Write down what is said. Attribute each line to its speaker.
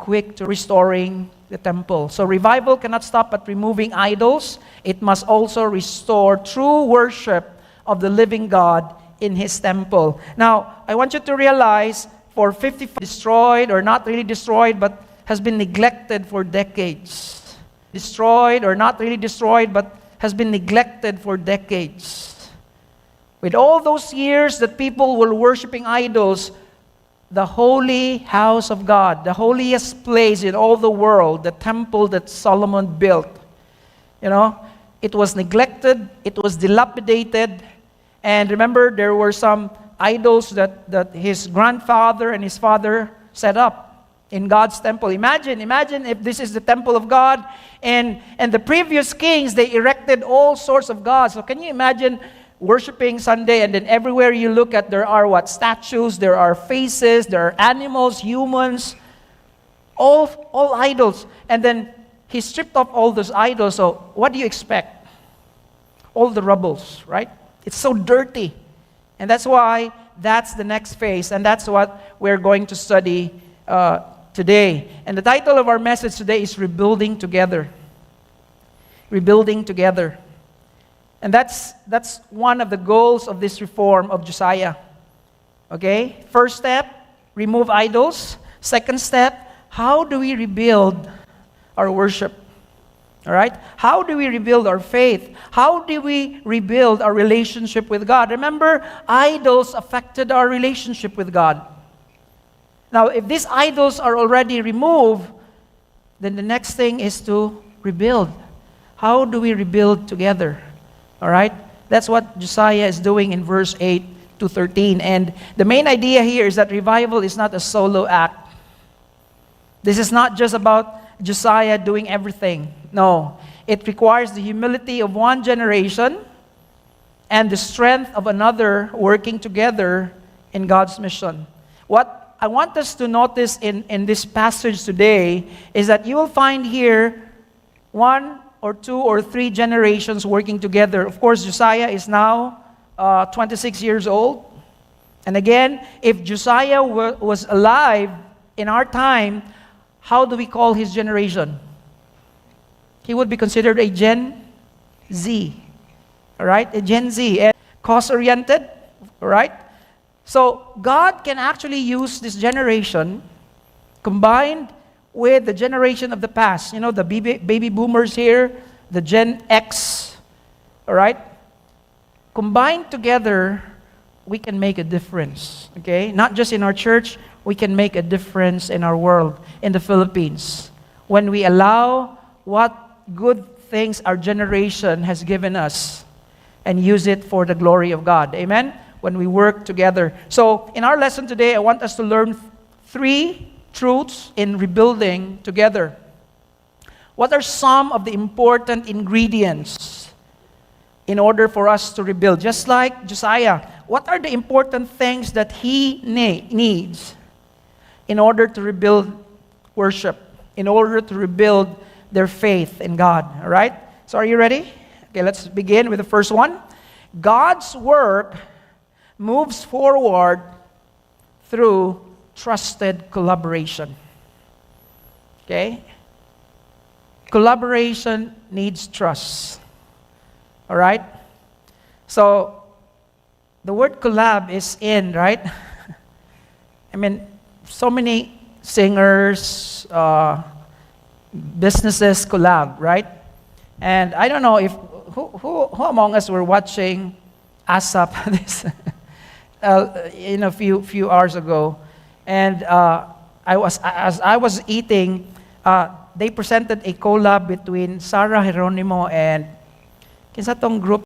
Speaker 1: quick to restoring the temple. So revival cannot stop at removing idols. It must also restore true worship of the living God in His temple. Now, I want you to realize, for 55 destroyed, or not really destroyed, but has been neglected for decades. Destroyed, or not really destroyed, but has been neglected for decades. With all those years that people were worshiping idols, the holy house of God, the holiest place in all the world, the temple that Solomon built, it was neglected, it was dilapidated, and remember, there were some idols that his grandfather and his father set up in God's temple. Imagine if this is the temple of God, and the previous kings, they erected all sorts of gods. So can you imagine worshiping Sunday, and then everywhere you look at, there are statues, there are faces, there are animals, humans, all idols. And then he stripped off all those idols. So what do you expect? All the rubbles, right? It's so dirty. And that's why that's the next phase, and that's what we're going to study today. And the title of our message today is Rebuilding Together. Rebuilding Together. And that's one of the goals of this reform of Josiah. Okay? First step, remove idols. Second step, how do we rebuild our worship? All right? How do we rebuild our faith? How do we rebuild our relationship with God? Remember, idols affected our relationship with God. Now, if these idols are already removed, then the next thing is to rebuild. How do we rebuild together? All right? That's what Josiah is doing in verse 8 to 13. And the main idea here is that revival is not a solo act. This is not just about Josiah doing everything. No. It requires the humility of one generation and the strength of another working together in God's mission. What I want us to notice in this passage today is that you will find here one or two or three generations working together. Of course, Josiah is now 26 years old. And again, if Josiah was alive in our time, how do we call his generation? He would be considered a Gen Z. All right? A Gen Z. And cause-oriented. All right? So, God can actually use this generation combined with the generation of the past. The baby boomers here, the Gen X. All right? Combined together, we can make a difference. Okay? Not just in our church, we can make a difference in our world, in the Philippines. When we allow what good things our generation has given us and use it for the glory of God. Amen? When we work together. So, in our lesson today, I want us to learn three truths in rebuilding together. What are some of the important ingredients in order for us to rebuild? Just like Josiah, what are the important things that he needs in order to rebuild worship, in order to rebuild their faith in God? All right? So are you ready? Okay, let's begin with the first one. God's work moves forward through trusted collaboration. Okay? Collaboration needs trust. All right? So, the word collab is in, right? I mean, so many singers, businesses collab, right? And I don't know if who among us were watching ASAP this a few hours ago, and as I was eating, they presented a collab between Sarah Geronimo and kinsa tong group